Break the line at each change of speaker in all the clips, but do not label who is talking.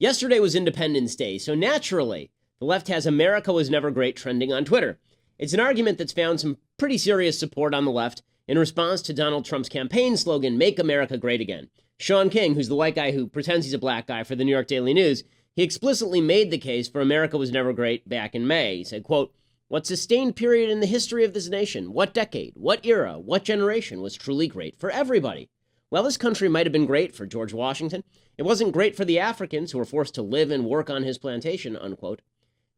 Yesterday was Independence Day, so naturally, the left has America was never great trending on Twitter. It's an argument that's found some pretty serious support on the left in response to Donald Trump's campaign slogan, Make America Great Again. Sean King, who's the white guy who pretends he's a black guy for the New York Daily News, he explicitly made the case for America was never great back in May. He said, quote, "What sustained period in the history of this nation, what decade, what era, what generation was truly great for everybody? Well, this country might have been great for George Washington. It wasn't great for the Africans who were forced to live and work on his plantation," unquote.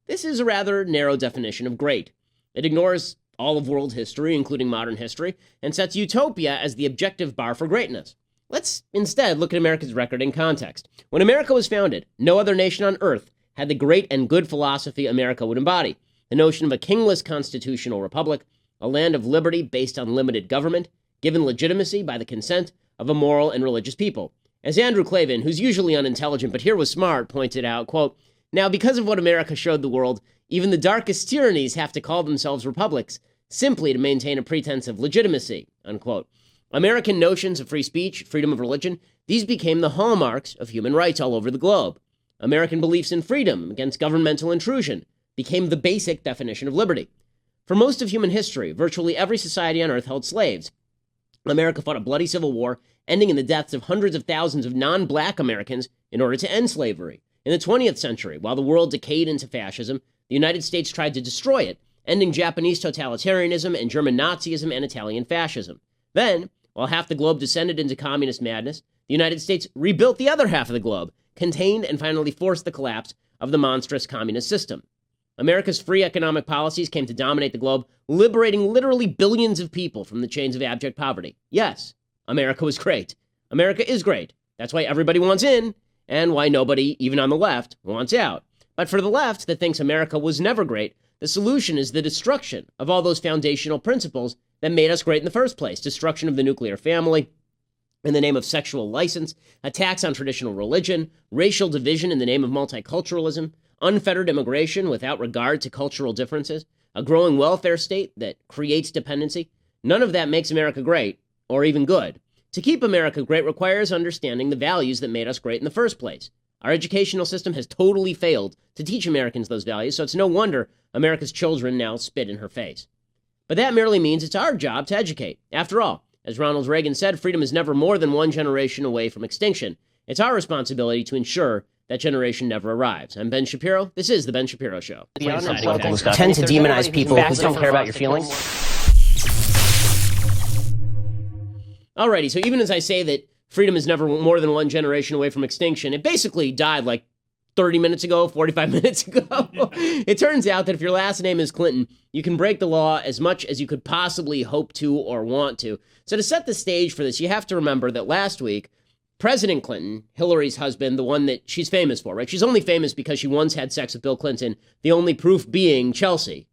This is a rather narrow definition of great. It ignores all of world history, including modern history, and sets utopia as the objective bar for greatness. Let's instead look at America's record in context. When America was founded, no other nation on earth had the great and good philosophy America would embody. The notion of a kingless constitutional republic, a land of liberty based on limited government, given legitimacy by the consent of a moral and religious people. As Andrew Klavan, who's usually unintelligent but here was smart, pointed out, quote, "Now, because of what America showed the world, even the darkest tyrannies have to call themselves republics simply to maintain a pretense of legitimacy," unquote. American notions of free speech, freedom of religion, these became the hallmarks of human rights all over the globe. American beliefs in freedom against governmental intrusion became the basic definition of liberty. For most of human history, virtually every society on earth held slaves. America fought a bloody civil war, ending in the deaths of hundreds of thousands of non-black Americans in order to end slavery. In the 20th century, while the world decayed into fascism, the United States tried to destroy it, ending Japanese totalitarianism and German Nazism and Italian fascism. Then, while half the globe descended into communist madness, the United States rebuilt the other half of the globe, contained and finally forced the collapse of the monstrous communist system. America's free economic policies came to dominate the globe, liberating literally billions of people from the chains of abject poverty. Yes, America was great. America is great. That's why everybody wants in, and why nobody, even on the left, wants out. But for the left that thinks America was never great, the solution is the destruction of all those foundational principles that made us great in the first place. Destruction of the nuclear family in the name of sexual license, attacks on traditional religion, racial division in the name of multiculturalism, unfettered immigration without regard to cultural differences, a growing welfare state that creates dependency. None of that makes America great, or even good. To keep America great requires understanding the values that made us great in the first place. Our educational system has totally failed to teach Americans those values, so it's no wonder America's children now spit in her face. But that merely means it's our job to educate. After all, as Ronald Reagan said, freedom is never more than one generation away from extinction. It's our responsibility to ensure that generation never arrives. I'm Ben Shapiro. This is The Ben Shapiro Show.
Tend to demonize people who don't care about your feelings.
Alrighty, so even as I say that freedom is never more than one generation away from extinction, it basically died like 30 minutes ago, 45 minutes ago. It turns out that if your last name is Clinton, you can break the law as much as you could possibly hope to or want to. So to set the stage for this, you have to remember that last week, President Clinton, Hillary's husband, the one that she's famous for, right? She's only famous because she once had sex with Bill Clinton, the only proof being Chelsea,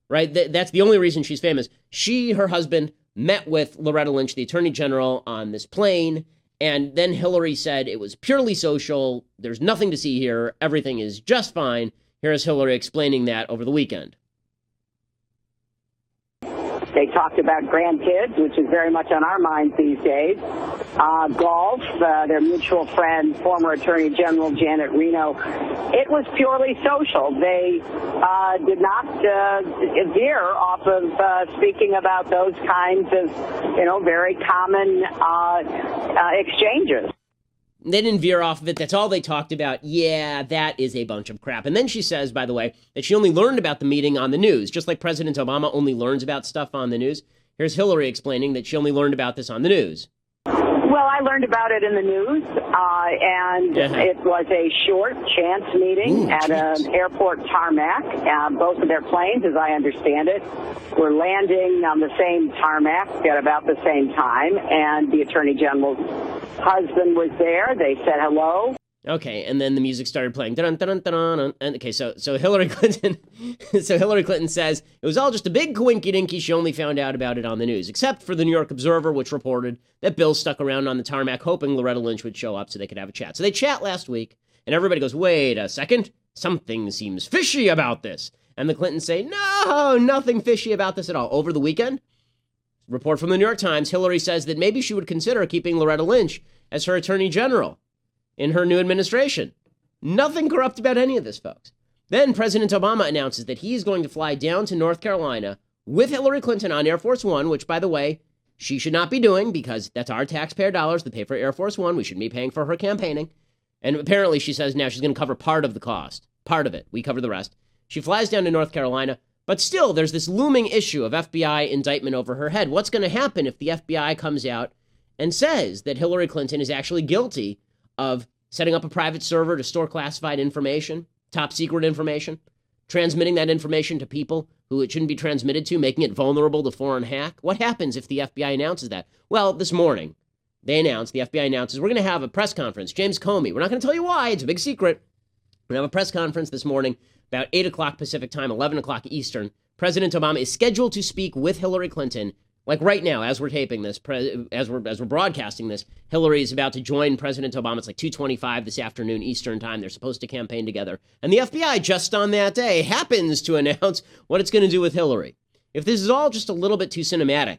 right? That's the only reason she's famous. She, her husband, met with Loretta Lynch, the Attorney General, on this plane. And then Hillary said it was purely social. There's nothing to see here. Everything is just fine. Here's Hillary explaining that over the weekend.
They talked about grandkids, which is very much on our minds these days. Golf, their mutual friend, former Attorney General Janet Reno. It was purely social. They did not veer off of speaking about those kinds of, very common exchanges.
They didn't veer off of it. That's all they talked about. Yeah, that is a bunch of crap. And then she says, by the way, that she only learned about the meeting on the news, just like President Obama only learns about stuff on the news. Here's Hillary explaining that she only learned about this on the news.
Well, I learned about it in the news, and it was a short chance meeting at an airport tarmac. Both of their planes, as I understand it, were landing on the same tarmac at about the same time, and the Attorney General's husband was there. They said hello.
Okay, and then the music started playing. Dun, dun, dun, dun, dun. And okay, so Hillary Clinton, Hillary Clinton says it was all just a big coinky-dinky. She only found out about it on the news, except for the New York Observer, which reported that Bill stuck around on the tarmac, hoping Loretta Lynch would show up so they could have a chat. So they chat last week, and everybody goes, "Wait a second, something seems fishy about this." And the Clintons say, "No, nothing fishy about this at all." Over the weekend, report from the New York Times, Hillary says that maybe she would consider keeping Loretta Lynch as her Attorney General in her new administration. Nothing corrupt about any of this, folks. Then President Obama announces that he is going to fly down to North Carolina with Hillary Clinton on Air Force One, which, by the way, she should not be doing because that's our taxpayer dollars that pay for Air Force One. We shouldn't be paying for her campaigning. And apparently she says now she's going to cover part of the cost. Part of it. We cover the rest. She flies down to North Carolina, but still there's this looming issue of FBI indictment over her head. What's going to happen if the FBI comes out and says that Hillary Clinton is actually guilty of setting up a private server to store classified information, top secret information, transmitting that information to people who it shouldn't be transmitted to, making it vulnerable to foreign hack? What happens if the FBI announces that? Well, this morning, the FBI announces, we're going to have a press conference. James Comey, we're not going to tell you why, it's a big secret. We're going to have a press conference this morning, about 8 o'clock Pacific time, 11 o'clock Eastern. President Obama is scheduled to speak with Hillary Clinton. Like right now, as we're taping this, as we're broadcasting this, Hillary is about to join President Obama. It's like 2:25 this afternoon Eastern time. They're supposed to campaign together. And the FBI, just on that day, happens to announce what it's going to do with Hillary. If this is all just a little bit too cinematic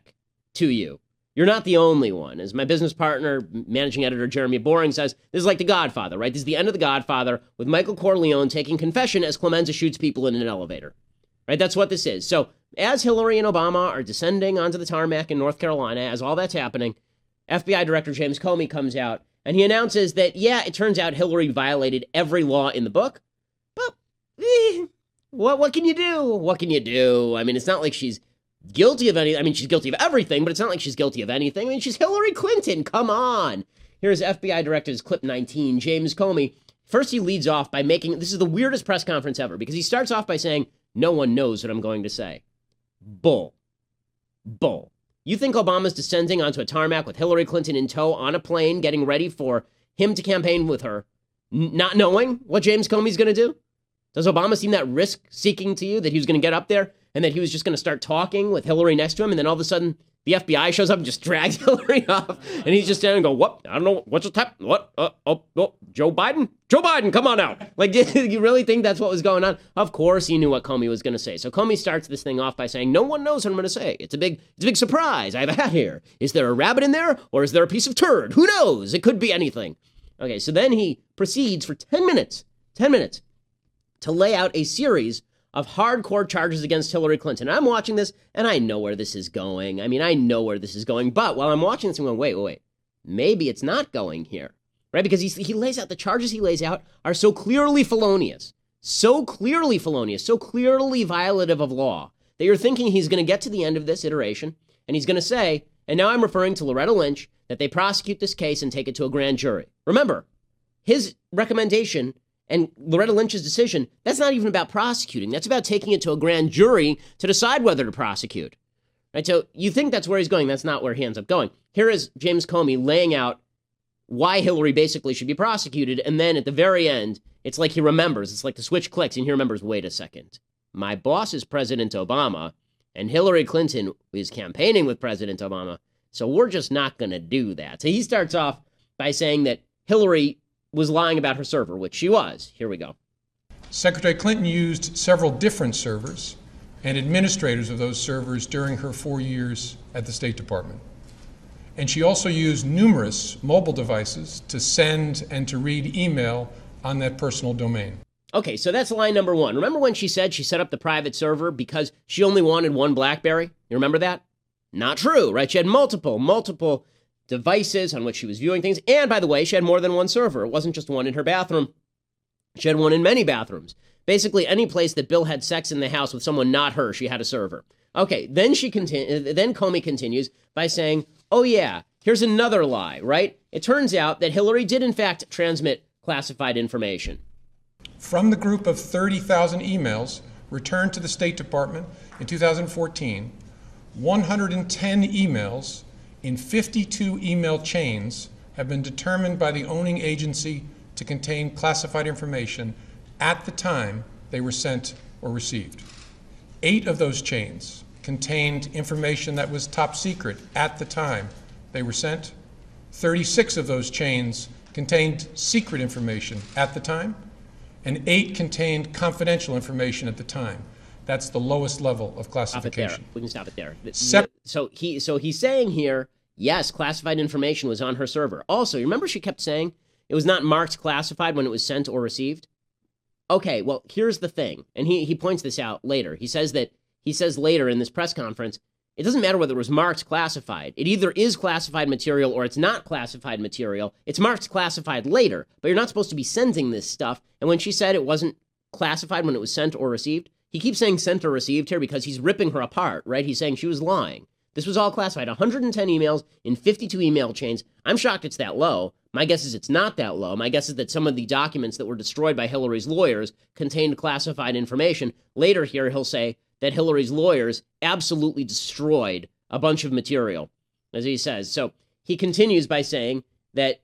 to you, you're not the only one. As my business partner, managing editor Jeremy Boring says, this is like The Godfather, right? This is the end of The Godfather with Michael Corleone taking confession as Clemenza shoots people in an elevator. Right? That's what this is. So as Hillary and Obama are descending onto the tarmac in North Carolina, as all that's happening, FBI Director James Comey comes out and he announces that, yeah, it turns out Hillary violated every law in the book. But what can you do? What can you do? I mean, it's not like she's guilty of any. I mean, she's guilty of everything, but it's not like she's guilty of anything. I mean, she's Hillary Clinton. Come on. Here's FBI Director's clip 19, James Comey. First, he leads off by making, this is the weirdest press conference ever, because he starts off by saying, no one knows what I'm going to say. Bull. You think Obama's descending onto a tarmac with Hillary Clinton in tow on a plane, getting ready for him to campaign with her, not knowing what James Comey's going to do? Does Obama seem that risk-seeking to you, that he was going to get up there and that he was just going to start talking with Hillary next to him, and then all of a sudden the FBI shows up and just drags Hillary off, and he's just standing and go, what? I don't know. What's the tap? What? Joe Biden? Joe Biden, come on out. Like, did you really think that's what was going on? Of course he knew what Comey was going to say. So Comey starts this thing off by saying, no one knows what I'm going to say. It's a big surprise. I have a hat here. Is there a rabbit in there, or is there a piece of turd? Who knows? It could be anything. Okay, so then he proceeds for 10 minutes, to lay out a series of hardcore charges against Hillary Clinton. And I'm watching this, and I know where this is going. But while I'm watching this, I'm going, wait. Maybe it's not going here, right? Because he lays out, the charges he lays out are so clearly felonious, so clearly violative of law, that you're thinking he's going to get to the end of this iteration, and he's going to say, and now I'm referring to Loretta Lynch, that they prosecute this case and take it to a grand jury. Remember, his recommendation and Loretta Lynch's decision, that's not even about prosecuting. That's about taking it to a grand jury to decide whether to prosecute. Right? So you think that's where he's going. That's not where he ends up going. Here is James Comey laying out why Hillary basically should be prosecuted. And then at the very end, it's like he remembers. It's like the switch clicks and he remembers, wait a second. My boss is President Obama and Hillary Clinton is campaigning with President Obama. So we're just not going to do that. So he starts off by saying that Hillary was lying about her server, which she was. Here we go.
Secretary Clinton used several different servers and administrators of those servers during her 4 years at the State Department. And she also used numerous mobile devices to send and to read email on that personal domain.
Okay, so that's line number one. Remember when she said she set up the private server because she only wanted one BlackBerry? You remember that? Not true, right? She had multiple devices on which she was viewing things. And by the way, she had more than one server. It wasn't just one in her bathroom. She had one in many bathrooms. Basically, any place that Bill had sex in the house with someone not her, she had a server. Okay, then Comey continues by saying, oh yeah, here's another lie, right? It turns out that Hillary did in fact transmit classified information.
From the group of 30,000 emails returned to the State Department in 2014, 110 emails in 52 email chains have been determined by the owning agency to contain classified information at the time they were sent or received. 8 of those chains contained information that was top secret at the time they were sent. 36 of those chains contained secret information at the time, and 8 contained confidential information at the time. That's the lowest level of classification.
We can stop it there. So he's saying here, yes, classified information was on her server. Also, you remember she kept saying, It was not marked classified when it was sent or received. Okay, well, here's the thing. And he points this out later. He says later in this press conference, it doesn't matter whether it was marked classified. It either is classified material or it's not classified material. It's marked classified later, but you're not supposed to be sending this stuff. And when she said it wasn't classified when it was sent or received, he keeps saying sent or received here because he's ripping her apart, right? He's saying she was lying. This was all classified. 110 emails in 52 email chains. I'm shocked it's that low. My guess is it's not that low. My guess is that some of the documents that were destroyed by Hillary's lawyers contained classified information. Later here, he'll say that Hillary's lawyers absolutely destroyed a bunch of material, as he says. So he continues by saying that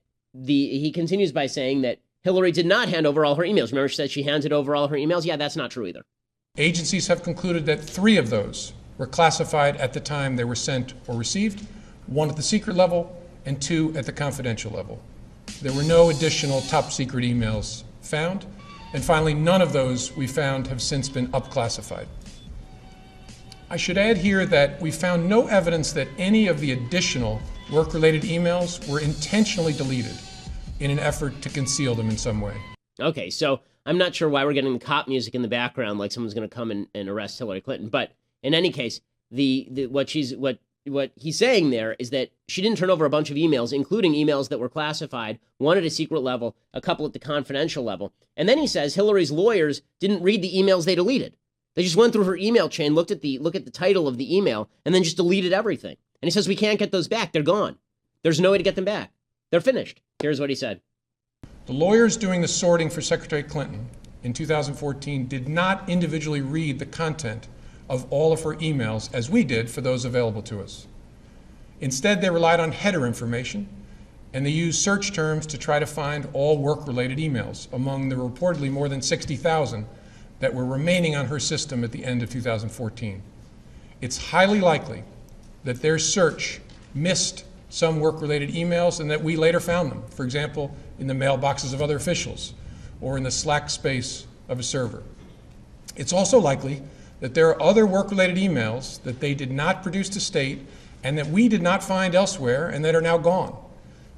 Hillary did not hand over all her emails. Remember, she said she handed over all her emails? Yeah, that's not true either.
Agencies have concluded that 3 of those were classified at the time they were sent or received, 1 at the secret level and 2 at the confidential level. There were no additional top secret emails found. And finally, none of those we found have since been upclassified. I should add here that we found no evidence that any of the additional work-related emails were intentionally deleted in an effort to conceal them in some way.
Okay, so I'm not sure why we're getting the cop music in the background like someone's going to come and arrest Hillary Clinton. But in any case, what he's saying there is that she didn't turn over a bunch of emails, including emails that were classified, 1 at a secret level, a couple at the confidential level. And then he says Hillary's lawyers didn't read the emails they deleted. They just went through her email chain, looked at the title of the email, and then just deleted everything. And he says we can't get those back. They're gone. There's no way to get them back. They're finished. Here's what he said.
The lawyers doing the sorting for Secretary Clinton in 2014 did not individually read the content of all of her emails as we did for those available to us. Instead, they relied on header information, and they used search terms to try to find all work-related emails among the reportedly more than 60,000 that were remaining on her system at the end of 2014. It's highly likely that their search missed some work-related emails and that we later found them, for example, in the mailboxes of other officials or in the Slack space of a server. It's also likely that there are other work-related emails that they did not produce to state and that we did not find elsewhere and that are now gone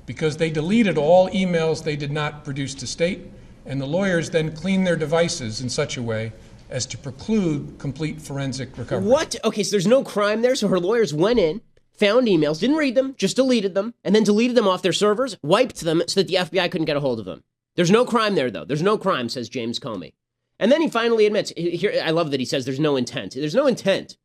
because they deleted all emails they did not produce to state, and the lawyers then cleaned their devices in such a way as to preclude complete forensic recovery.
What? Okay, so there's no crime there. So her lawyers went in, found emails, didn't read them, just deleted them, and then deleted them off their servers, wiped them so that the FBI couldn't get a hold of them. There's no crime there, though. There's no crime, says James Comey. And then he finally admits, here, I love that he says there's no intent. There's no intent.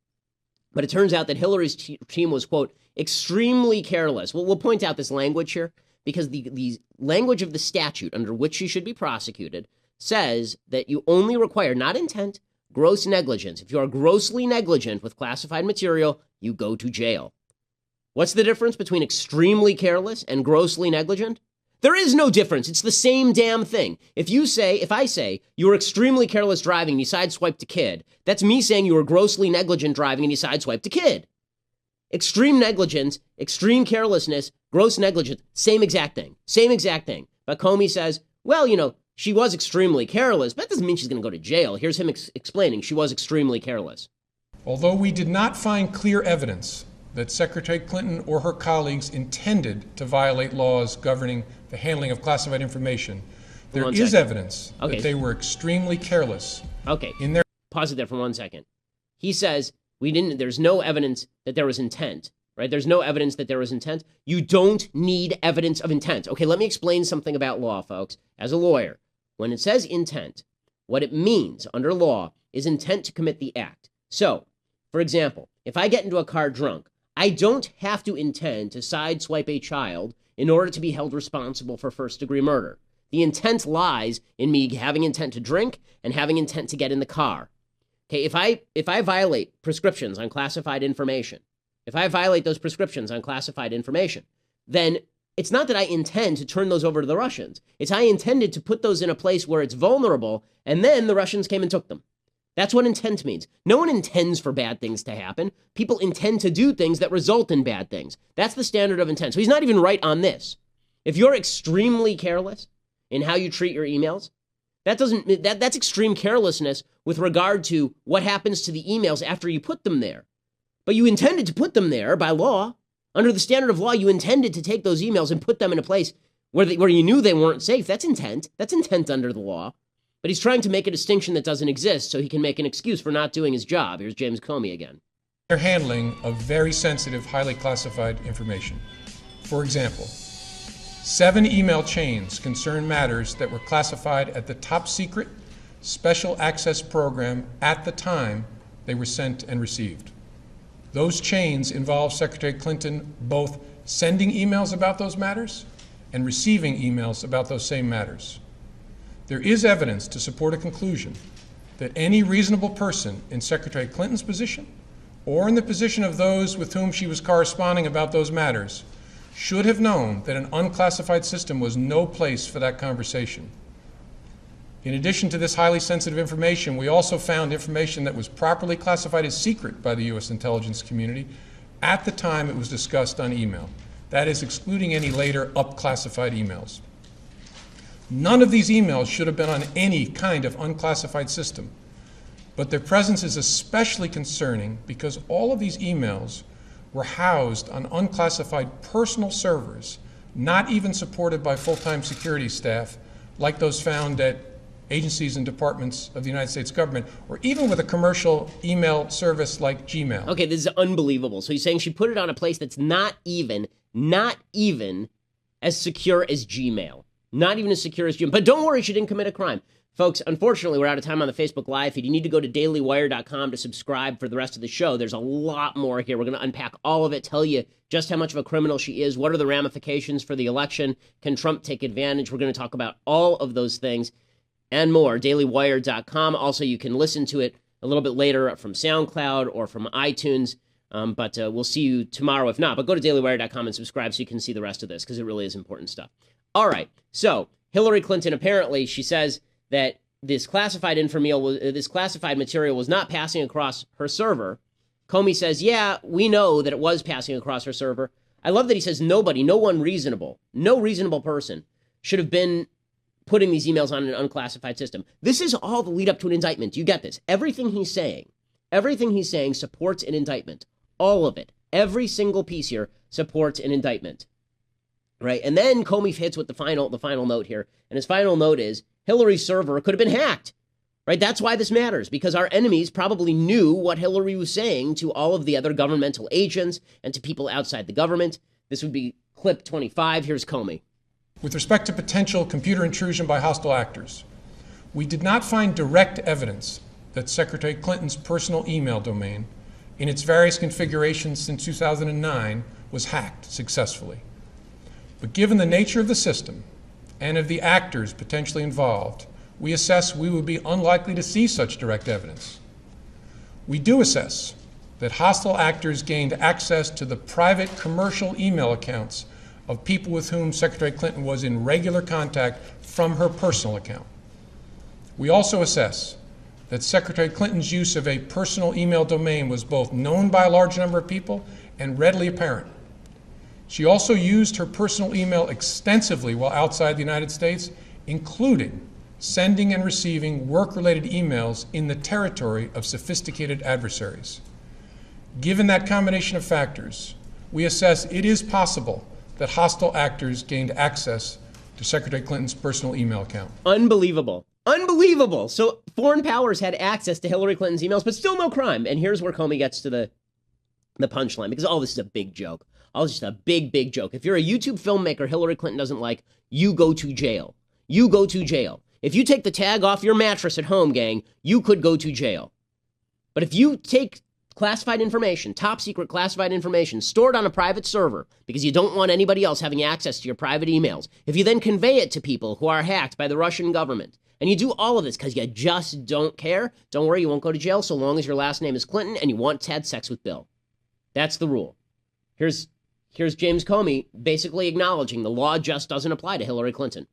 But it turns out that Hillary's team was, quote, extremely careless. Well, we'll point out this language here because the language of the statute under which she should be prosecuted says that you only require, not intent, gross negligence. If you are grossly negligent with classified material, you go to jail. What's the difference between extremely careless and grossly negligent? There is no difference. It's the same damn thing. If I say you were extremely careless driving and you sideswiped a kid, that's me saying you were grossly negligent driving and you sideswiped a kid. Extreme negligence, extreme carelessness, gross negligence, same exact thing. Same exact thing. But Comey says, well, she was extremely careless, but that doesn't mean she's going to go to jail. Here's him explaining she was extremely careless.
Although we did not find clear evidence that Secretary Clinton or her colleagues intended to violate laws governing the handling of classified information, there is evidence that they were extremely careless.
Okay.
In their
Pause it there for 1 second. He says there's no evidence that there was intent, right? There's no evidence that there was intent. You don't need evidence of intent. Okay, let me explain something about law, folks. As a lawyer, when it says intent, what it means under law is intent to commit the act. So, for example, if I get into a car drunk, I don't have to intend to sideswipe a child in order to be held responsible for first-degree murder. The intent lies in me having intent to drink and having intent to get in the car. Okay, if I violate prescriptions on classified information, then it's not that I intend to turn those over to the Russians. It's I intended to put those in a place where it's vulnerable, and then the Russians came and took them. That's what intent means. No one intends for bad things to happen. People intend to do things that result in bad things. That's the standard of intent. So he's not even right on this. If you're extremely careless in how you treat your emails, that's extreme carelessness with regard to what happens to the emails after you put them there. But you intended to put them there by law. Under the standard of law, you intended to take those emails and put them in a place where you knew they weren't safe. That's intent. That's intent under the law. But he's trying to make a distinction that doesn't exist so he can make an excuse for not doing his job. Here's James Comey again.
Their handling of very sensitive, highly classified information. For example, 7 email chains concern matters that were classified at the top secret special access program at the time they were sent and received. Those chains involve Secretary Clinton both sending emails about those matters and receiving emails about those same matters. There is evidence to support a conclusion that any reasonable person in Secretary Clinton's position or in the position of those with whom she was corresponding about those matters should have known that an unclassified system was no place for that conversation. In addition to this highly sensitive information, we also found information that was properly classified as secret by the U.S. intelligence community at the time it was discussed on email. That is, excluding any later up-classified emails. None of these emails should have been on any kind of unclassified system, but their presence is especially concerning because all of these emails were housed on unclassified personal servers, not even supported by full-time security staff like those found at agencies and departments of the United States government, or even with a commercial email service like Gmail.
Okay, this is unbelievable. So he's saying she put it on a place that's not even as secure as Gmail. Not even as secure as Gmail. But don't worry, she didn't commit a crime. Folks, unfortunately, we're out of time on the Facebook Live feed. You need to go to dailywire.com to subscribe for the rest of the show. There's a lot more here. We're going to unpack all of it, tell you just how much of a criminal she is, what are the ramifications for the election, can Trump take advantage? We're going to talk about all of those things and more. dailywire.com. Also, you can listen to it a little bit later from SoundCloud or from iTunes, but we'll see you tomorrow if not. But go to dailywire.com and subscribe so you can see the rest of this, because it really is important stuff. All right, so Hillary Clinton, apparently, she says that this classified material was not passing across her server. Comey says, yeah, we know that it was passing across her server. I love that he says no reasonable person should have been putting these emails on an unclassified system. This is all the lead up to an indictment. You get this. Everything he's saying supports an indictment. All of it. Every single piece here supports an indictment. Right? And then Comey hits with the final note here. And his final note is Hillary's server could have been hacked. Right? That's why this matters, because our enemies probably knew what Hillary was saying to all of the other governmental agents and to people outside the government. This would be clip 25. Here's Comey.
With respect to potential computer intrusion by hostile actors, we did not find direct evidence that Secretary Clinton's personal email domain, in its various configurations since 2009, was hacked successfully. But given the nature of the system and of the actors potentially involved, we assess we would be unlikely to see such direct evidence. We do assess that hostile actors gained access to the private commercial email accounts of people with whom Secretary Clinton was in regular contact from her personal account. We also assess that Secretary Clinton's use of a personal email domain was both known by a large number of people and readily apparent. She also used her personal email extensively while outside the United States, including sending and receiving work-related emails in the territory of sophisticated adversaries. Given that combination of factors, we assess it is possible that hostile actors gained access to Secretary Clinton's personal email account.
Unbelievable. Unbelievable. So foreign powers had access to Hillary Clinton's emails, but still no crime. And here's where Comey gets to the punchline, because all this is a big joke. All this is just a big, big joke. If you're a YouTube filmmaker Hillary Clinton doesn't like, you go to jail. You go to jail. If you take the tag off your mattress at home, gang, you could go to jail. But if you take classified information, top secret classified information, stored on a private server because you don't want anybody else having access to your private emails, if you then convey it to people who are hacked by the Russian government, and you do all of this because you just don't care, don't worry, you won't go to jail so long as your last name is Clinton and you once had sex with Bill. That's the rule. Here's James Comey basically acknowledging the law just doesn't apply to Hillary Clinton.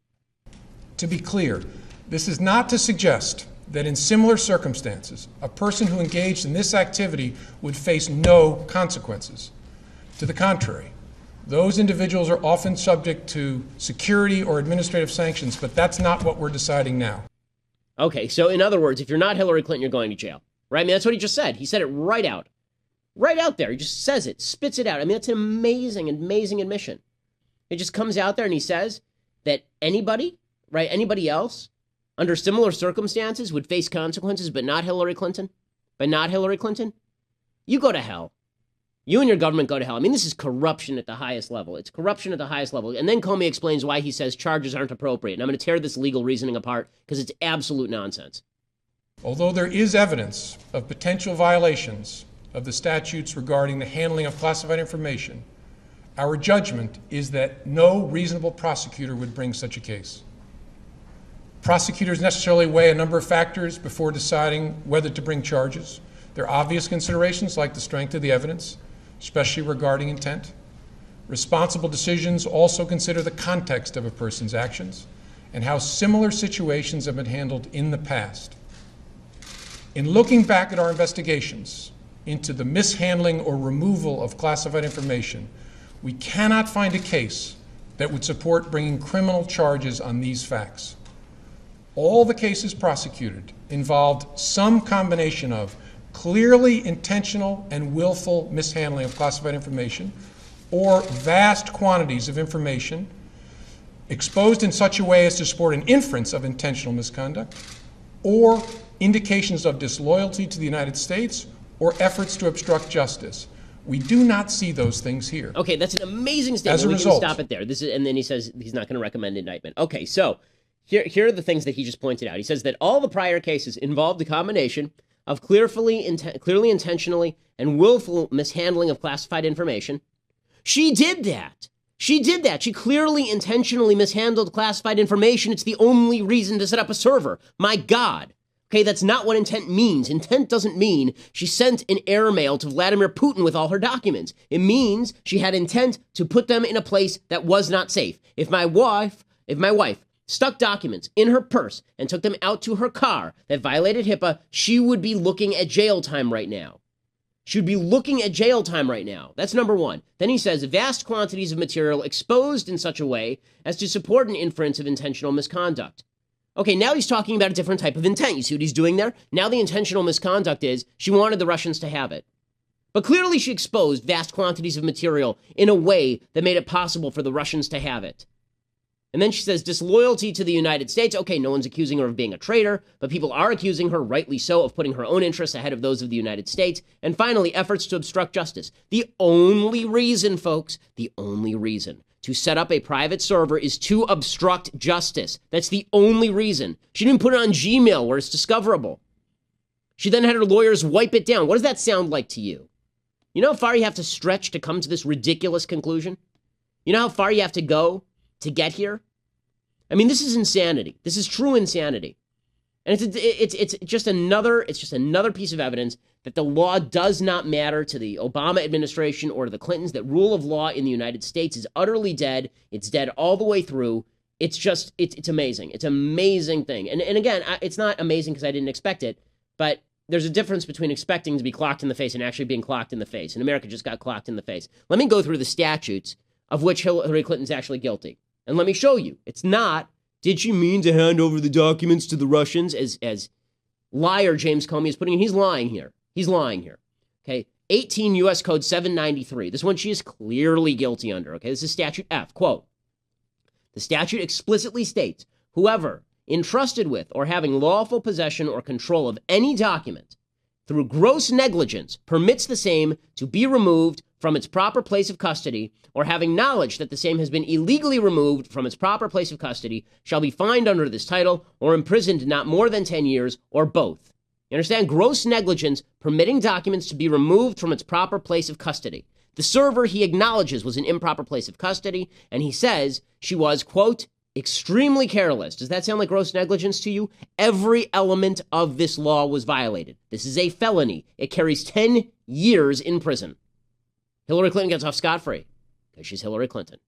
To be clear, this is not to suggest that in similar circumstances, a person who engaged in this activity would face no consequences. To the contrary, those individuals are often subject to security or administrative sanctions, but that's not what we're deciding now.
Okay, so in other words, if you're not Hillary Clinton, you're going to jail. Right? I mean, that's what he just said. He said it right out. Right out there. He just says it, spits it out. I mean, that's an amazing, amazing admission. It just comes out there and he says, that anybody, right, anybody else under similar circumstances would face consequences, but not Hillary Clinton? But not Hillary Clinton? You go to hell. You and your government go to hell. I mean, this is corruption at the highest level. It's corruption at the highest level. And then Comey explains why he says charges aren't appropriate. And I'm going to tear this legal reasoning apart because it's absolute nonsense.
Although there is evidence of potential violations of the statutes regarding the handling of classified information, our judgment is that no reasonable prosecutor would bring such a case. Prosecutors necessarily weigh a number of factors before deciding whether to bring charges. There are obvious considerations like the strength of the evidence, especially regarding intent. Responsible decisions also consider the context of a person's actions and how similar situations have been handled in the past. In looking back at our investigations into the mishandling or removal of classified information, we cannot find a case that would support bringing criminal charges on these facts. All the cases prosecuted involved some combination of clearly intentional and willful mishandling of classified information or vast quantities of information exposed in such a way as to support an inference of intentional misconduct or indications of disloyalty to the United States or efforts to obstruct justice. We do not see those things here.
Okay, that's an amazing statement.
As a result,
can stop it there. And then he says he's not going to recommend indictment. Okay, so here are the things that he just pointed out. He says that all the prior cases involved a combination of clearly intentionally and willful mishandling of classified information. She did that. She clearly intentionally mishandled classified information. It's the only reason to set up a server. My God. Okay, that's not what intent means. Intent doesn't mean she sent an airmail to Vladimir Putin with all her documents. It means she had intent to put them in a place that was not safe. If my wife stuck documents in her purse and took them out to her car that violated HIPAA, she would be looking at jail time right now. She would be looking at jail time right now. That's number one. Then he says vast quantities of material exposed in such a way as to support an inference of intentional misconduct. Okay, now he's talking about a different type of intent. You see what he's doing there? Now the intentional misconduct is she wanted the Russians to have it. But clearly she exposed vast quantities of material in a way that made it possible for the Russians to have it. And then she says disloyalty to the United States. Okay, no one's accusing her of being a traitor, but people are accusing her, rightly so, of putting her own interests ahead of those of the United States. And finally, efforts to obstruct justice. The only reason, folks, the only reason to set up a private server is to obstruct justice. That's the only reason. She didn't put it on Gmail where it's discoverable. She then had her lawyers wipe it down. What does that sound like to you? You know how far you have to stretch to come to this ridiculous conclusion? You know how far you have to go to get here? I mean, this is insanity. This is true insanity. And it's just another piece of evidence that the law does not matter to the Obama administration or to the Clintons, that rule of law in the United States is utterly dead. It's dead all the way through. It's just, it's amazing. It's an amazing thing. And again, it's not amazing because I didn't expect it, but there's a difference between expecting to be clocked in the face and actually being clocked in the face. And America just got clocked in the face. Let me go through the statutes of which Hillary Clinton's actually guilty. And let me show you. It's not, did she mean to hand over the documents to the Russians, as liar James Comey is putting in? He's lying here. He's lying here. Okay, 18 U.S. Code 793. This one she is clearly guilty under. Okay, this is statute F. Quote, the statute explicitly states, whoever entrusted with or having lawful possession or control of any document through gross negligence permits the same to be removed from its proper place of custody, or having knowledge that the same has been illegally removed from its proper place of custody, shall be fined under this title or imprisoned not more than 10 years, or both. You understand? Gross negligence permitting documents to be removed from its proper place of custody. The server, he acknowledges, was an improper place of custody, and he says she was, quote, extremely careless. Does that sound like gross negligence to you? Every element of this law was violated. This is a felony. It carries 10 years in prison. Hillary Clinton gets off scot-free because she's Hillary Clinton.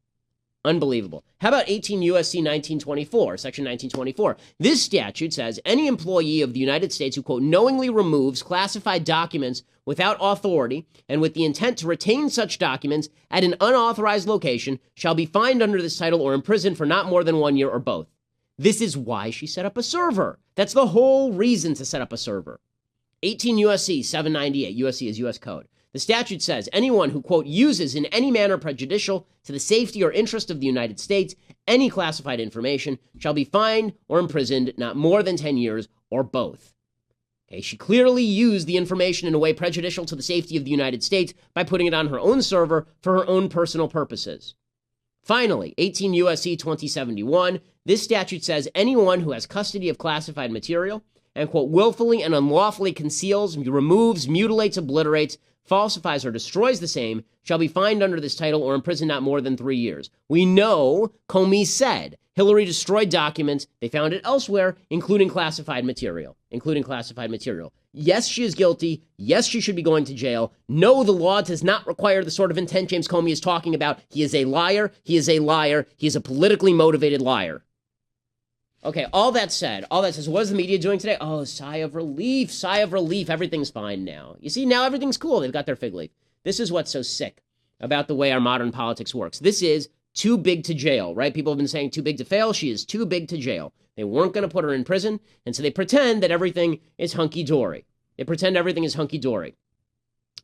Unbelievable. How about 18 U.S.C. 1924, Section 1924? This statute says any employee of the United States who, quote, knowingly removes classified documents without authority and with the intent to retain such documents at an unauthorized location shall be fined under this title or imprisoned for not more than 1 year or both. This is why she set up a server. That's the whole reason to set up a server. 18 U.S.C. 798. U.S.C. is U.S. Code. The statute says anyone who, quote, uses in any manner prejudicial to the safety or interest of the United States any classified information shall be fined or imprisoned not more than 10 years or both. Okay, she clearly used the information in a way prejudicial to the safety of the United States by putting it on her own server for her own personal purposes. Finally, 18 U.S.C. 2071, this statute says anyone who has custody of classified material and, quote, willfully and unlawfully conceals, removes, mutilates, obliterates, falsifies, or destroys the same shall be fined under this title or imprisoned not more than 3 years. We know Comey said Hillary destroyed documents. They found it elsewhere, including classified material. Yes, she is guilty. Yes, she should be going to jail. No, the law does not require the sort of intent James Comey is talking about. He is a liar. He is a politically motivated liar. Okay, all that said, what is the media doing today? Oh, sigh of relief. Everything's fine now. You see, now everything's cool. They've got their fig leaf. This is what's so sick about the way our modern politics works. This is too big to jail, right? People have been saying too big to fail. She is too big to jail. They weren't going to put her in prison, and so they pretend that everything is hunky-dory.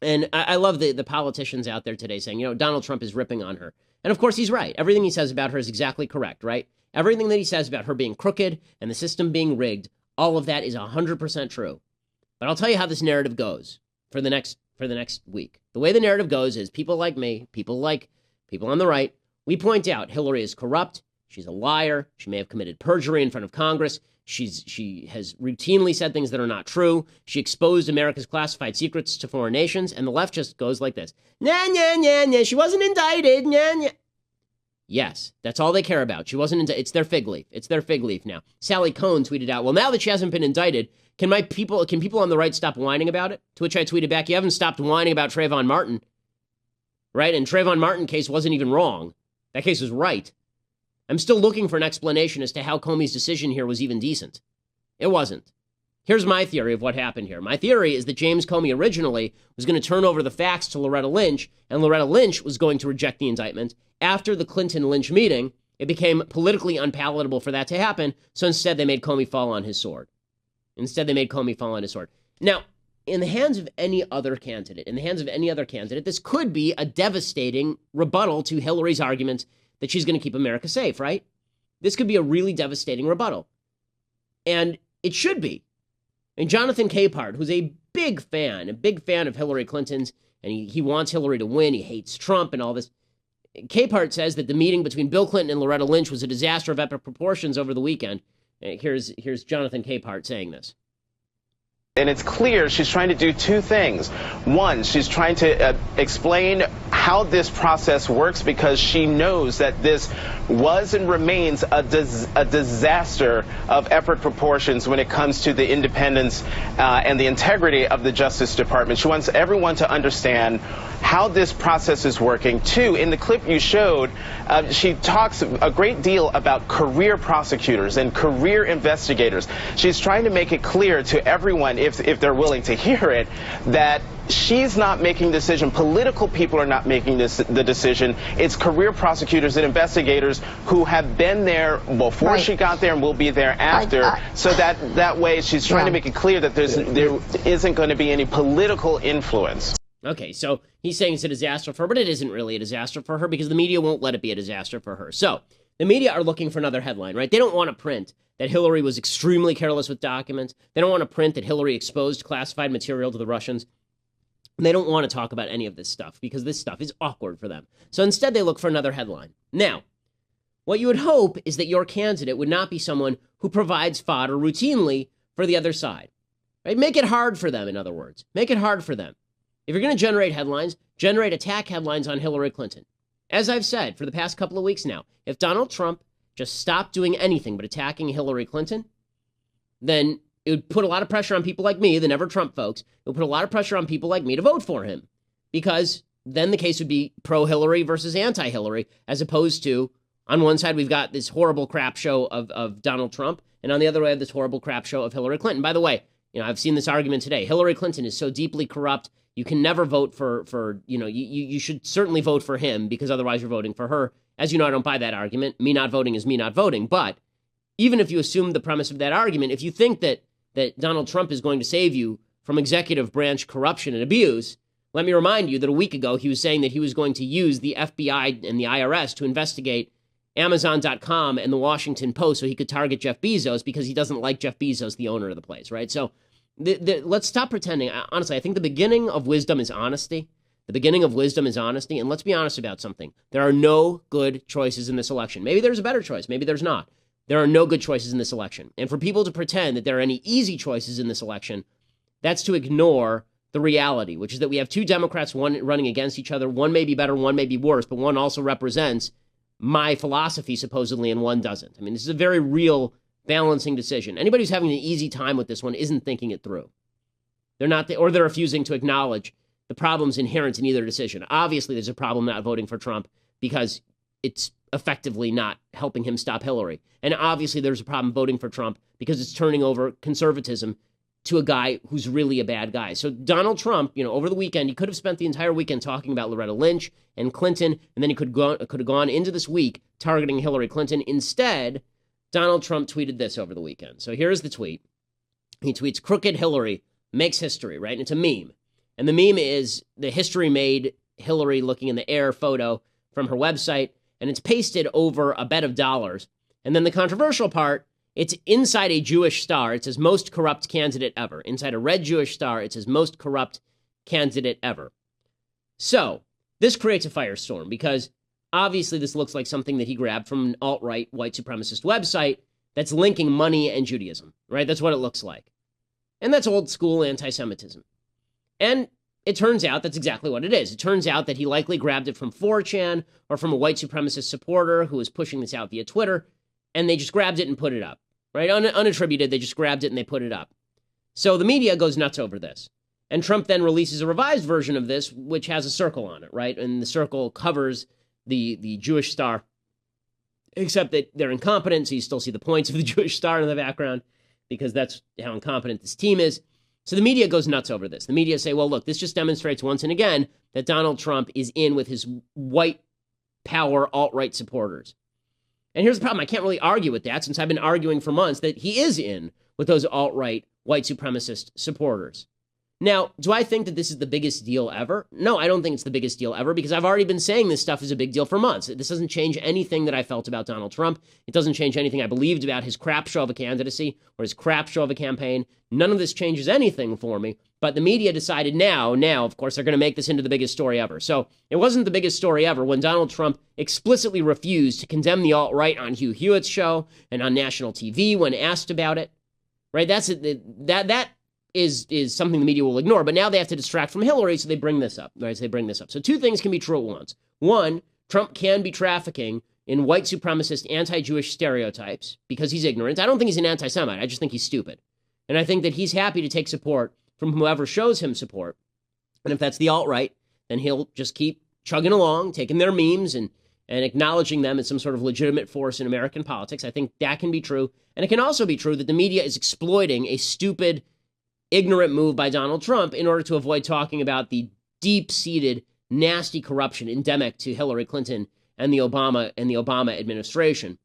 And I love the politicians out there today saying, Donald Trump is ripping on her. And of course, he's right. Everything he says about her is exactly correct, right? Everything that he says about her being crooked and the system being rigged, all of that is 100% true. But I'll tell you how this narrative goes for the next week. The way the narrative goes is people like me, people on the right, we point out Hillary is corrupt. She's a liar. She may have committed perjury in front of Congress. She has routinely said things that are not true. She exposed America's classified secrets to foreign nations, and the left just goes like this. Nah, nah, nah, nah. She wasn't indicted. Nah, nah. Yes, that's all they care about. She wasn't indicted. It's their fig leaf now. Sally Cohn tweeted out, well, now that she hasn't been indicted, can people on the right stop whining about it? To which I tweeted back, you haven't stopped whining about Trayvon Martin, right? And Trayvon Martin case wasn't even wrong. That case was right. I'm still looking for an explanation as to how Comey's decision here was even decent. It wasn't. Here's my theory of what happened here. My theory is that James Comey originally was going to turn over the facts to Loretta Lynch, and Loretta Lynch was going to reject the indictment. After the Clinton-Lynch meeting, it became politically unpalatable for that to happen, so instead they made Comey fall on his sword. Now, in the hands of any other candidate, this could be a devastating rebuttal to Hillary's argument that she's going to keep America safe, right? This could be a really devastating rebuttal. And it should be. And Jonathan Capehart, who's a big fan of Hillary Clinton's, and he wants Hillary to win, he hates Trump and all this. Capehart says that the meeting between Bill Clinton and Loretta Lynch was a disaster of epic proportions over the weekend. Here's Jonathan Capehart saying this.
And it's clear she's trying to do two things. One, she's trying to explain how this process works because she knows that this was and remains a disaster of epic proportions when it comes to the independence and the integrity of the Justice Department. She wants everyone to understand how this process is working. Two, in the clip you showed, she talks a great deal about career prosecutors and career investigators. She's trying to make it clear to everyone, if they're willing to hear it, that she's not making the decision. Political people are not making the decision. It's career prosecutors and investigators who have been there before she got there and will be there after. So that way she's trying to make it clear that there isn't going to be any political influence.
Okay, so he's saying it's a disaster for her, but it isn't really a disaster for her because the media won't let it be a disaster for her. So the media are looking for another headline, right? They don't want to print that Hillary was extremely careless with documents. They don't want to print that Hillary exposed classified material to the Russians. And they don't want to talk about any of this stuff because this stuff is awkward for them. So instead, they look for another headline. Now, what you would hope is that your candidate would not be someone who provides fodder routinely for the other side. Right? Make it hard for them, in other words. Make it hard for them. If you're going to generate headlines, generate attack headlines on Hillary Clinton. As I've said for the past couple of weeks now, if Donald Trump just stopped doing anything but attacking Hillary Clinton, then it would put a lot of pressure on people like me, the Never Trump folks. It would put a lot of pressure on people like me to vote for him. Because then the case would be pro-Hillary versus anti-Hillary, as opposed to, on one side, we've got this horrible crap show of Donald Trump, and on the other, we have this horrible crap show of Hillary Clinton. By the way, I've seen this argument today. Hillary Clinton is so deeply corrupt, you can never vote for you should certainly vote for him because otherwise you're voting for her. As you know, I don't buy that argument. Me not voting is me not voting. But even if you assume the premise of that argument, if you think that Donald Trump is going to save you from executive branch corruption and abuse, Let me remind you that a week ago he was saying that he was going to use the FBI and the IRS to investigate Amazon.com and the Washington Post so he could target Jeff Bezos because he doesn't like Jeff Bezos, the owner of the place, right? So let's stop pretending. Honestly, I think the beginning of wisdom is honesty. The beginning of wisdom is honesty. And let's be honest about something. There are no good choices in this election. Maybe there's a better choice. Maybe there's not. There are no good choices in this election. And for people to pretend that there are any easy choices in this election, that's to ignore the reality, which is that we have two Democrats running against each other. One may be better, one may be worse, but one also represents my philosophy, supposedly, and one doesn't. I mean, this is a very real balancing decision. Anybody who's having an easy time with this one isn't thinking it through. Or they're refusing to acknowledge the problems inherent in either decision. Obviously, there's a problem not voting for Trump because it's effectively not helping him stop Hillary. And obviously, there's a problem voting for Trump because it's turning over conservatism to a guy who's really a bad guy. So Donald Trump, over the weekend, he could have spent the entire weekend talking about Loretta Lynch and Clinton, and then he could have gone into this week targeting Hillary Clinton. Instead, Donald Trump tweeted this over the weekend. So here's the tweet. He tweets, "Crooked Hillary makes history," right? And it's a meme. And the meme is the history-made Hillary looking in the air photo from her website, and it's pasted over a bed of dollars. And then the controversial part, it's inside a Jewish star. It says most corrupt candidate ever. Inside a red Jewish star, it says most corrupt candidate ever. So this creates a firestorm because obviously this looks like something that he grabbed from an alt-right white supremacist website that's linking money and Judaism, right? That's what it looks like. And that's old school anti-Semitism. And it turns out that's exactly what it is. It turns out that he likely grabbed it from 4chan or from a white supremacist supporter who was pushing this out via Twitter, and they just grabbed it and put it up. Right? Unattributed, they just grabbed it and they put it up. So the media goes nuts over this. And Trump then releases a revised version of this, which has a circle on it, right? And the circle covers the Jewish star, except that they're incompetent, so you still see the points of the Jewish star in the background, because that's how incompetent this team is. So the media goes nuts over this. The media say, well, look, this just demonstrates once and again that Donald Trump is in with his white power alt-right supporters. And here's the problem. I can't really argue with that since I've been arguing for months that he is in with those alt-right white supremacist supporters. Now, do I think that this is the biggest deal ever? No, I don't think it's the biggest deal ever because I've already been saying this stuff is a big deal for months. This doesn't change anything that I felt about Donald Trump. It doesn't change anything I believed about his crap show of a candidacy or his crap show of a campaign. None of this changes anything for me. But the media decided now, of course, they're going to make this into the biggest story ever. So it wasn't the biggest story ever when Donald Trump explicitly refused to condemn the alt-right on Hugh Hewitt's show and on national TV when asked about it. Right? That is something the media will ignore. But now they have to distract from Hillary, so they bring this up. Right? So they bring this up. So two things can be true at once. One, Trump can be trafficking in white supremacist anti-Jewish stereotypes because he's ignorant. I don't think he's an anti-Semite. I just think he's stupid. And I think that he's happy to take support from whoever shows him support. And if that's the alt-right, then he'll just keep chugging along, taking their memes and acknowledging them as some sort of legitimate force in American politics. I think that can be true. And it can also be true that the media is exploiting a stupid, ignorant move by Donald Trump in order to avoid talking about the deep-seated, nasty corruption endemic to Hillary Clinton and the Obama administration.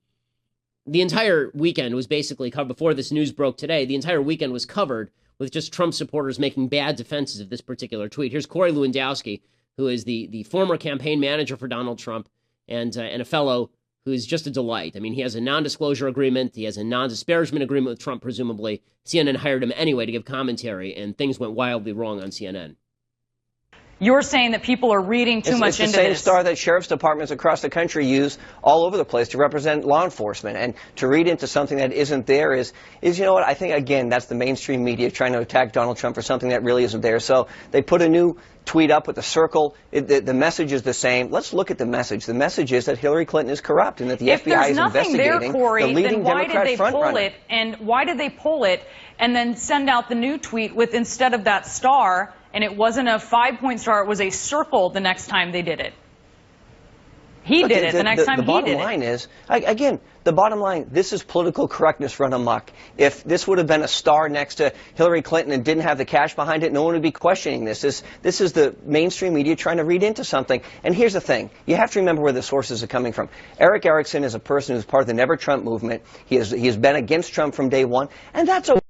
The entire weekend was basically covered, before this news broke today, the entire weekend was covered with just Trump supporters making bad defenses of this particular tweet. Here's Corey Lewandowski, who is the former campaign manager for Donald Trump and a fellow who is just a delight. I mean, he has a non-disclosure agreement. He has a non-disparagement agreement with Trump, presumably. CNN hired him anyway to give commentary, and things went wildly wrong on CNN.
You're saying that people are reading too much into this. It's the same
star that sheriff's departments across the country use all over the place to represent law enforcement. And to read into something that isn't there is you know what, I think, again, that's the mainstream media trying to attack Donald Trump for something that really isn't there. So they put a new tweet up with the circle. The message is the same. Let's look at the message. The message is that Hillary Clinton is corrupt and that the FBI is investigating the leading Democrat frontrunner.
And why did they pull it and then send out the new tweet with, instead of that star, and it wasn't a 5-point star, it was a circle the next time they did it. He did it the next time he did it.
The bottom line is, again, the bottom line, this is political correctness run amok. If this would have been a star next to Hillary Clinton and didn't have the cash behind it, no one would be questioning this. This is the mainstream media trying to read into something. And here's the thing. You have to remember where the sources are coming from. Eric Erickson is a person who's part of the Never Trump movement. He has been against Trump from day one. And that's okay.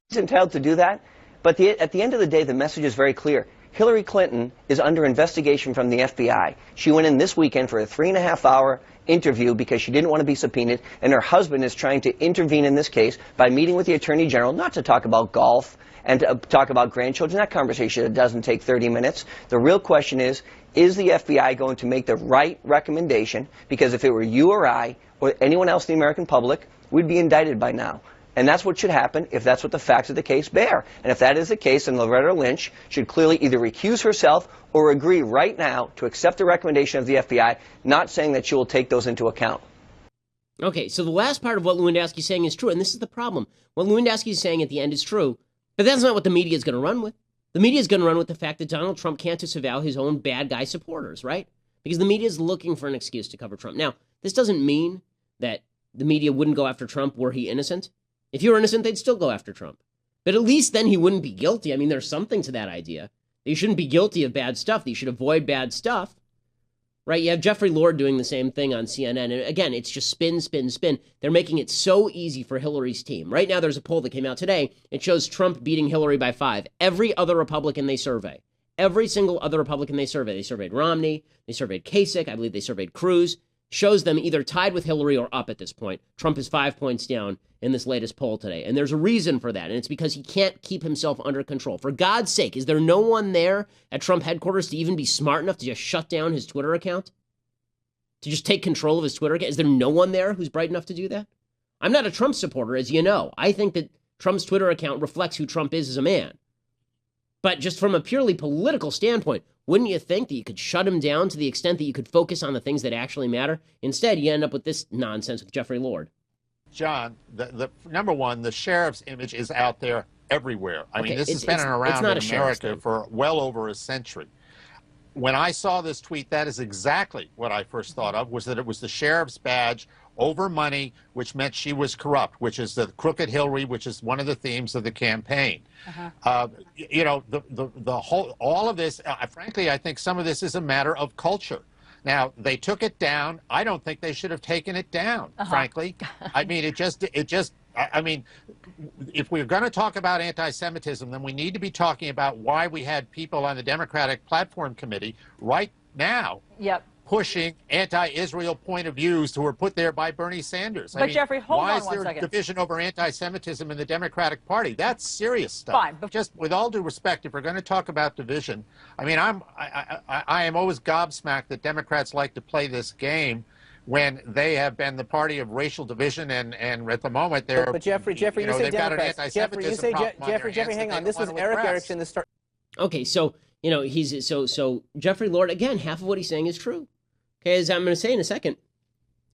He's entitled to do that. But at the end of the day, the message is very clear. Hillary Clinton is under investigation from the FBI. She went in this weekend for a 3.5-hour interview because she didn't want to be subpoenaed, and her husband is trying to intervene in this case by meeting with the Attorney General, not to talk about golf and to talk about grandchildren. That conversation doesn't take 30 minutes. The real question is the FBI going to make the right recommendation? Because if it were you or I or anyone else in the American public, we'd be indicted by now. And that's what should happen if that's what the facts of the case bear. And if that is the case, then Loretta Lynch should clearly either recuse herself or agree right now to accept the recommendation of the FBI, not saying that she will take those into account.
Okay, so the last part of what Lewandowski is saying is true, and this is the problem. What Lewandowski is saying at the end is true, but that's not what the media is going to run with. The media is going to run with the fact that Donald Trump can't disavow his own bad guy supporters, right? Because the media is looking for an excuse to cover Trump. Now, this doesn't mean that the media wouldn't go after Trump were he innocent. If he were innocent, they'd still go after Trump. But at least then he wouldn't be guilty. I mean, there's something to that idea. That you shouldn't be guilty of bad stuff. That you should avoid bad stuff. Right? You have Jeffrey Lord doing the same thing on CNN. And again, it's just spin, spin, spin. They're making it so easy for Hillary's team. Right now, there's a poll that came out today. It shows Trump beating Hillary by 5. Every other Republican they survey. Every single other Republican they survey. They surveyed Romney. They surveyed Kasich. I believe they surveyed Cruz. Shows them either tied with Hillary or up at this point. Trump is 5 points down in this latest poll today. And there's a reason for that. And it's because he can't keep himself under control. For God's sake, is there no one there at Trump headquarters to even be smart enough to just shut down his Twitter account? To just take control of his Twitter account? Is there no one there who's bright enough to do that? I'm not a Trump supporter, as you know. I think that Trump's Twitter account reflects who Trump is as a man. But just from a purely political standpoint, wouldn't you think that you could shut him down to the extent that you could focus on the things that actually matter? Instead, you end up with this nonsense with Jeffrey Lord.
John, the number one, the sheriff's image is out there everywhere. I mean, this has been around in America for well over a century. When I saw this tweet, that is exactly what I first thought of, was that it was the sheriff's badge over money, which meant she was corrupt, which is the crooked Hillary, which is one of the themes of the campaign. You know, the whole, all of this, frankly, I think some of this is a matter of culture. Now, they took it down. I don't think they should have taken it down, frankly. I mean, I mean, if we're going to talk about anti-Semitism, then we need to be talking about why we had people on the Democratic Platform Committee right now pushing anti-Israel point of views who were put there by Bernie Sanders.
But I mean, Jeffrey, hold on 1 second.
Why is there division over anti-Semitism in the Democratic Party? That's serious stuff. Fine, but just with all due respect, if we're going to talk about division, I mean, I am always gobsmacked that Democrats like to play this game when they have been the party of racial division, and at the moment they're. But Jeffrey, you say Democrats.
Jeffrey, hang on. This was Eric Erickson. The start.
Okay, so you know he's so Jeffrey Lord again. Half of what he's saying is true. Okay, as I'm going to say in a second,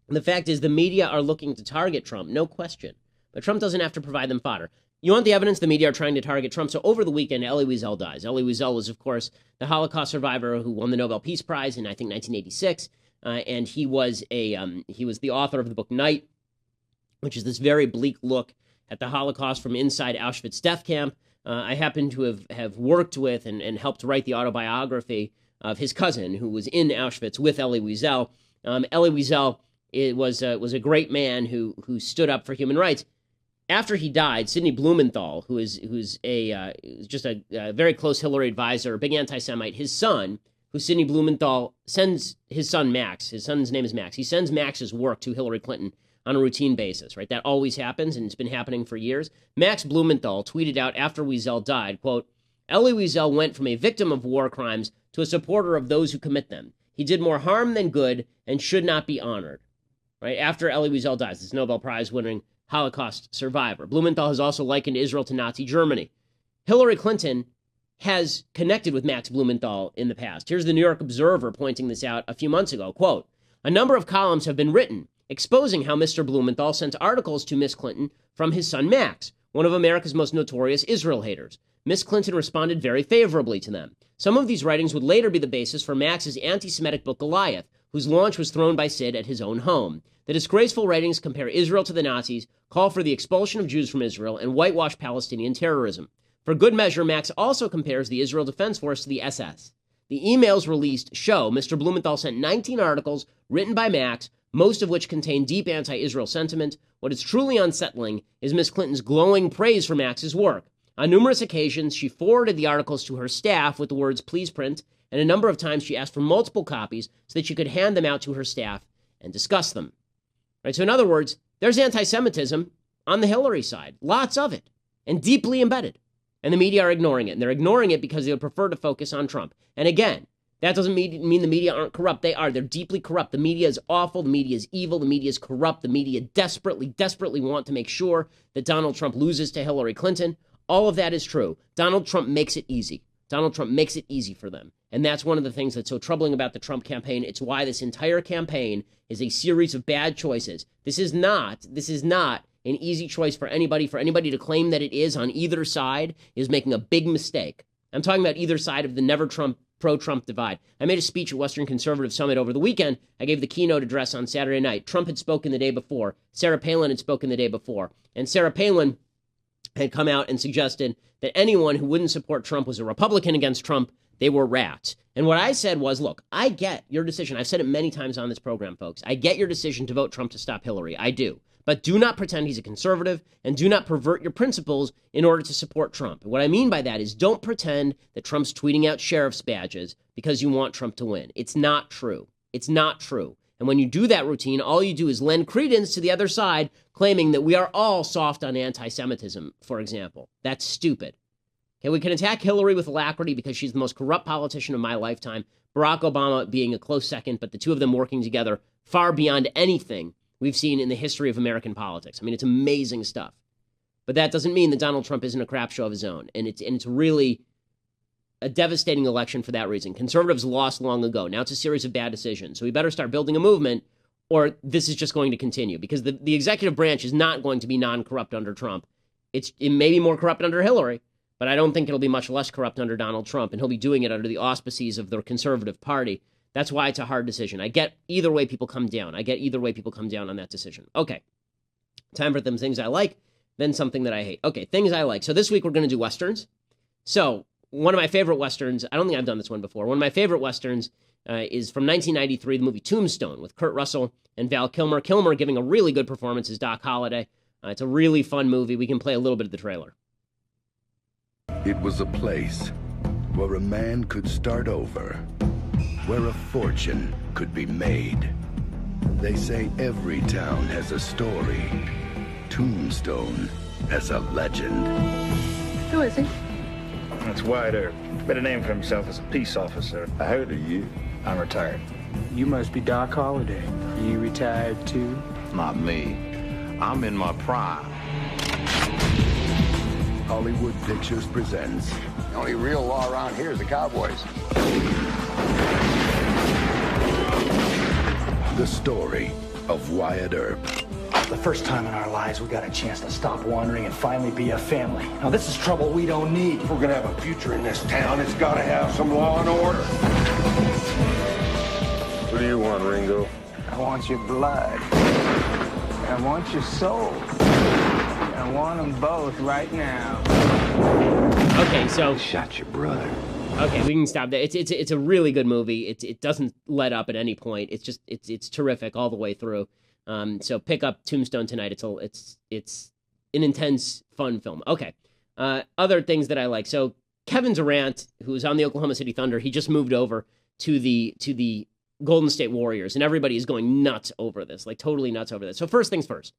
the fact is the media are looking to target Trump, no question. But Trump doesn't have to provide them fodder. You want the evidence? The media are trying to target Trump. So over the weekend, Elie Wiesel dies. Elie Wiesel was, of course, the Holocaust survivor who won the Nobel Peace Prize in, I think, 1986. And he was the author of the book Night, which is this very bleak look at the Holocaust from inside Auschwitz death camp. I happen to have worked with and helped write the autobiography of his cousin who was in Auschwitz with Elie Wiesel. Elie Wiesel was a great man who stood up for human rights. After he died, Sidney Blumenthal, who's just a very close Hillary advisor, a big anti-Semite, his son, who Sidney Blumenthal sends his son Max. His son's name is Max. He sends Max's work to Hillary Clinton on a routine basis, right? That always happens, and it's been happening for years. Max Blumenthal tweeted out after Wiesel died, quote, Elie Wiesel went from a victim of war crimes to a supporter of those who commit them. He did more harm than good and should not be honored, right? After Elie Wiesel dies, this Nobel Prize-winning Holocaust survivor. Blumenthal has also likened Israel to Nazi Germany. Hillary Clinton has connected with Max Blumenthal in the past. Here's the New York Observer pointing this out a few months ago. Quote, a number of columns have been written exposing how Mr. Blumenthal sent articles to Miss Clinton from his son Max, one of America's most notorious Israel haters. Miss Clinton responded very favorably to them. Some of these writings would later be the basis for Max's anti-Semitic book Goliath, whose launch was thrown by Sid at his own home. The disgraceful writings compare Israel to the Nazis, call for the expulsion of Jews from Israel, and whitewash Palestinian terrorism. For good measure, Max also compares the Israel Defense Force to the SS. The emails released show Mr. Blumenthal sent 19 articles written by Max, most of which contain deep anti-Israel sentiment. What is truly unsettling is Miss Clinton's glowing praise for Max's work. On numerous occasions, she forwarded the articles to her staff with the words, please print, and a number of times she asked for multiple copies so that she could hand them out to her staff and discuss them. Right? So in other words, there's anti-Semitism on the Hillary side, lots of it, and deeply embedded. And the media are ignoring it, and they're ignoring it because they would prefer to focus on Trump. And again, that doesn't mean the media aren't corrupt. They are. They're deeply corrupt. The media is awful. The media is evil. The media is corrupt. The media desperately want to make sure that Donald Trump loses to Hillary Clinton. All of that is true. Donald Trump makes it easy. Donald Trump makes it easy for them. And that's one of the things that's so troubling about the Trump campaign. It's why this entire campaign is a series of bad choices. This is not an easy choice for anybody. For anybody to claim that it is on either side is making a big mistake. I'm talking about either side of the never Trump, pro-Trump divide. I made a speech at Western Conservative Summit over the weekend. I gave the keynote address on Saturday night. Trump had spoken the day before. Sarah Palin had spoken the day before. And Sarah Palin had come out and suggested that anyone who wouldn't support Trump was a Republican against Trump. They were rats. And what I said was, look, I get your decision. I've said it many times on this program, folks. I get your decision to vote Trump to stop Hillary. I do. But do not pretend he's a conservative, and do not pervert your principles in order to support Trump. What I mean by that is don't pretend that Trump's tweeting out sheriff's badges because you want Trump to win. It's not true. It's not true. And when you do that routine, all you do is lend credence to the other side, claiming that we are all soft on anti-Semitism, for example. That's stupid. Okay, we can attack Hillary with alacrity because she's the most corrupt politician of my lifetime, Barack Obama being a close second, but the two of them working together far beyond anything we've seen in the history of American politics. I mean, it's amazing stuff. But that doesn't mean that Donald Trump isn't a crap show of his own. And it's really a devastating election for that reason. Conservatives lost long ago. Now it's a series of bad decisions. So we better start building a movement, or this is just going to continue. Because the executive branch is not going to be non-corrupt under Trump. It may be more corrupt under Hillary, but I don't think it'll be much less corrupt under Donald Trump. And he'll be doing it under the auspices of the Conservative Party. That's why it's a hard decision. I get either way people come down. I get either way people come down on that decision. Okay. Time for them things I like, then something that I hate. Okay, things I like. So this week we're going to do Westerns. So one of my favorite Westerns, I don't think I've done this one before. One of my favorite Westerns is from 1993, the movie Tombstone with Kurt Russell and Val Kilmer. Kilmer giving a really good performance as Doc Holliday. It's a really fun movie. We can play a little bit of the trailer.
It was a place where a man could start over, where a fortune could be made. They say every town has a story. Tombstone has a legend.
Who is he?
That's Wyatt Earp. Better name for himself as a peace officer.
I heard of you.
I'm retired.
You must be Doc Holliday. You retired too?
Not me. I'm in my prime. Hollywood Pictures presents.
The only real law around here is the Cowboys.
The story of Wyatt Earp.
The first time in our lives we got a chance to stop wandering and finally be a family. Now this is trouble we don't need.
If we're gonna have a future in this town, it's gotta have some law and order.
What do you want, Ringo?
I want your blood. I want your soul. I want them both right now.
Okay, so
Shot your brother.
Okay, we can stop there. It's a really good movie. It doesn't let up at any point. It's terrific all the way through. So pick up Tombstone tonight. It's an intense, fun film. Okay. Other things that I like. So Kevin Durant, who's on the Oklahoma City Thunder, he just moved over to the Golden State Warriors, and everybody is going nuts over this, like totally nuts over this. So first things first,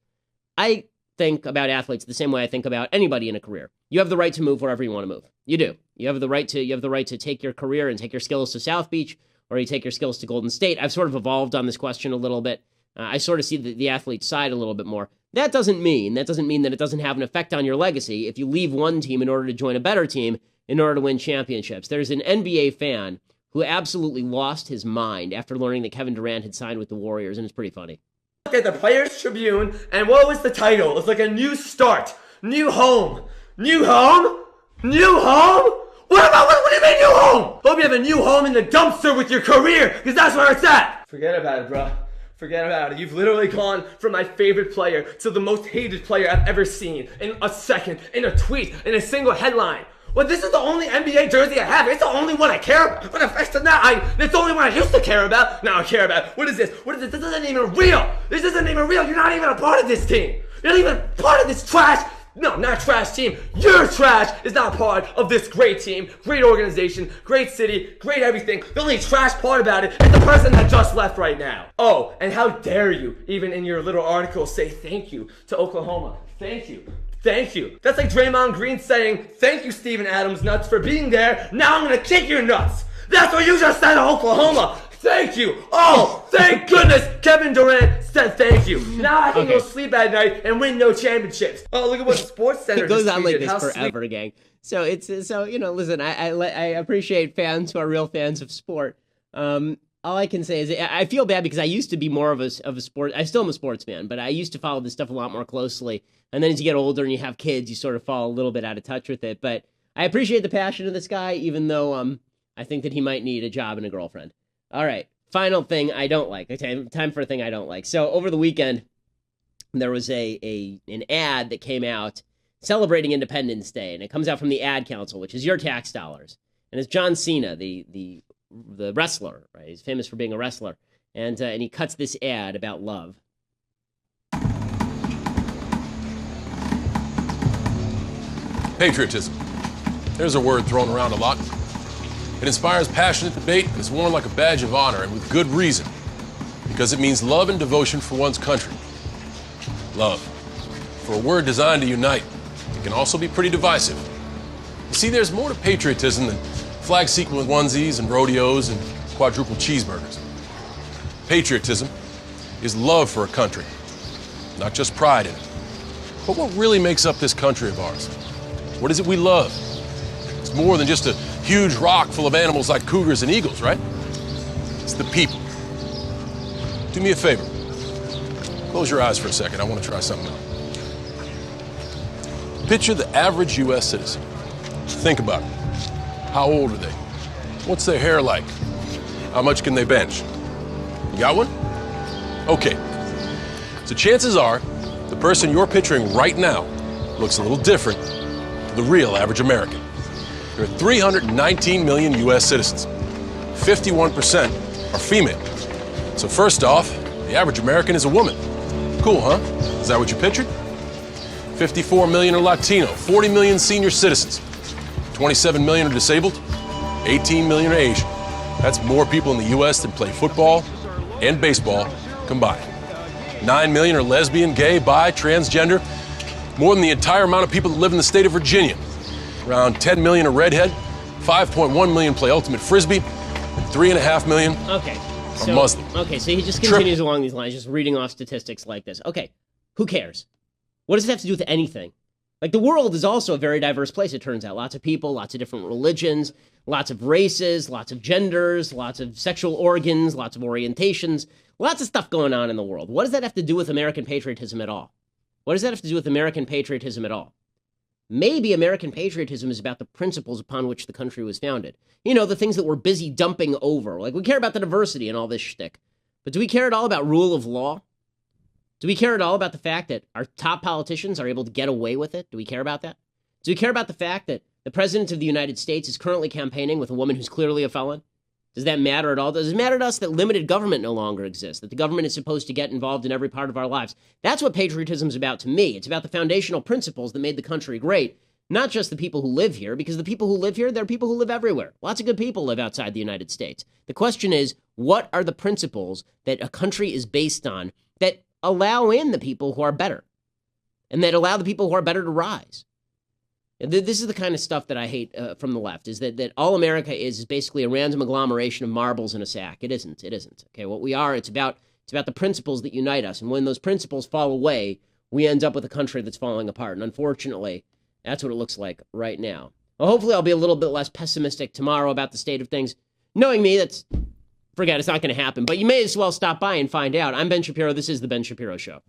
I think about athletes the same way I think about anybody in a career. You have the right to move wherever you want to move. You do. You have the right to take your career and take your skills to South Beach, or you take your skills to Golden State. I've sort of evolved on this question a little bit. I sort of see the athlete side a little bit more. That doesn't mean that it doesn't have an effect on your legacy if you leave one team in order to join a better team in order to win championships. There's an NBA fan who absolutely lost his mind after learning that Kevin Durant had signed with the Warriors, and it's pretty funny.
Look at the Players Tribune, and what was the title? It's like a new start, new home, new home, new home. What do you mean new home? Hope you have a new home in the dumpster with your career, because that's where it's at. Forget about it, bro. Forget about it. You've literally gone from my favorite player to the most hated player I've ever seen in a second, in a tweet, in a single headline. Well, this is the only NBA jersey I have. It's the only one I care about. But if it's not, it's the only one I used to care about. Now I care about. What is this? What is this? This isn't even real. This isn't even real. You're not even a part of this team. You're not even part of this trash No, not trash team. Your trash is not part of this great team, great organization, great city, great everything. The only trash part about it is the person that just left right now. Oh, and how dare you, even in your little article, say thank you to Oklahoma. Thank you. Thank you. That's like Draymond Green saying, thank you, Steven Adams nuts, for being there. Now I'm gonna kick your nuts. That's what you just said to Oklahoma. Thank you. Oh, thank goodness Kevin Durant said thank you. Now I can go sleep at night and win no championships. Oh, look at what Sports Center
it goes
just
on like
tweeted.
this forever, gang. So listen, I appreciate fans who are real fans of sport. All I can say is I feel bad because I used to be more of a sport. I still am a sports fan, but I used to follow this stuff a lot more closely. And then as you get older and you have kids, you sort of fall a little bit out of touch with it. But I appreciate the passion of this guy, even though I think that he might need a job and a girlfriend. All right. Final thing I don't like. Okay, time for a thing I don't like. So over the weekend, there was an ad that came out celebrating Independence Day, and it comes out from the Ad Council, which is your tax dollars. And it's John Cena, the wrestler, right? He's famous for being a wrestler, and he cuts this ad about love.
Patriotism. There's a word thrown around a lot. It inspires passionate debate and is worn like a badge of honor, and with good reason, because it means love and devotion for one's country. Love. For a word designed to unite, it can also be pretty divisive. You see, there's more to patriotism than flag sequin onesies and rodeos and quadruple cheeseburgers. Patriotism is love for a country, not just pride in it. But what really makes up this country of ours? What is it we love? It's more than just a huge rock full of animals like cougars and eagles, right? It's the people. Do me a favor. Close your eyes for a second. I want to try something out. Picture the average U.S. citizen. Think about it. How old are they? What's their hair like? How much can they bench? You got one? Okay. So chances are, the person you're picturing right now looks a little different to the real average American. There are 319 million U.S. citizens. 51% are female. So first off, the average American is a woman. Cool, huh? Is that what you pictured? 54 million are Latino, 40 million senior citizens, 27 million are disabled, 18 million are Asian. That's more people in the U.S. than play football and baseball combined. 9 million are lesbian, gay, bi, transgender, more than the entire amount of people that live in the state of Virginia. Around 10 million are redhead, 5.1 million play ultimate frisbee, and 3.5 million are Muslim.
Okay, so he just continues along these lines, just reading off statistics like this. Okay, who cares? What does it have to do with anything? Like, the world is also a very diverse place, it turns out. Lots of people, lots of different religions, lots of races, lots of genders, lots of sexual organs, lots of orientations, lots of stuff going on in the world. What does that have to do with American patriotism at all? What does that have to do with American patriotism at all? Maybe American patriotism is about the principles upon which the country was founded. You know, the things that we're busy dumping over. Like, we care about the diversity and all this shtick. But do we care at all about rule of law? Do we care at all about the fact that our top politicians are able to get away with it? Do we care about that? Do we care about the fact that the President of the United States is currently campaigning with a woman who's clearly a felon? Does that matter at all? Does it matter to us that limited government no longer exists, that the government is supposed to get involved in every part of our lives? That's what patriotism is about to me. It's about the foundational principles that made the country great, not just the people who live here, because the people who live here, they're people who live everywhere. Lots of good people live outside the United States. The question is, what are the principles that a country is based on that allow in the people who are better and that allow the people who are better to rise? This is the kind of stuff that I hate from the left, is that all America is basically a random agglomeration of marbles in a sack. It isn't. It isn't. Okay, what we are, it's about the principles that unite us. And when those principles fall away, we end up with a country that's falling apart. And unfortunately, that's what it looks like right now. Well, hopefully I'll be a little bit less pessimistic tomorrow about the state of things. Knowing me, forget, it's not going to happen. But you may as well stop by and find out. I'm Ben Shapiro. This is The Ben Shapiro Show.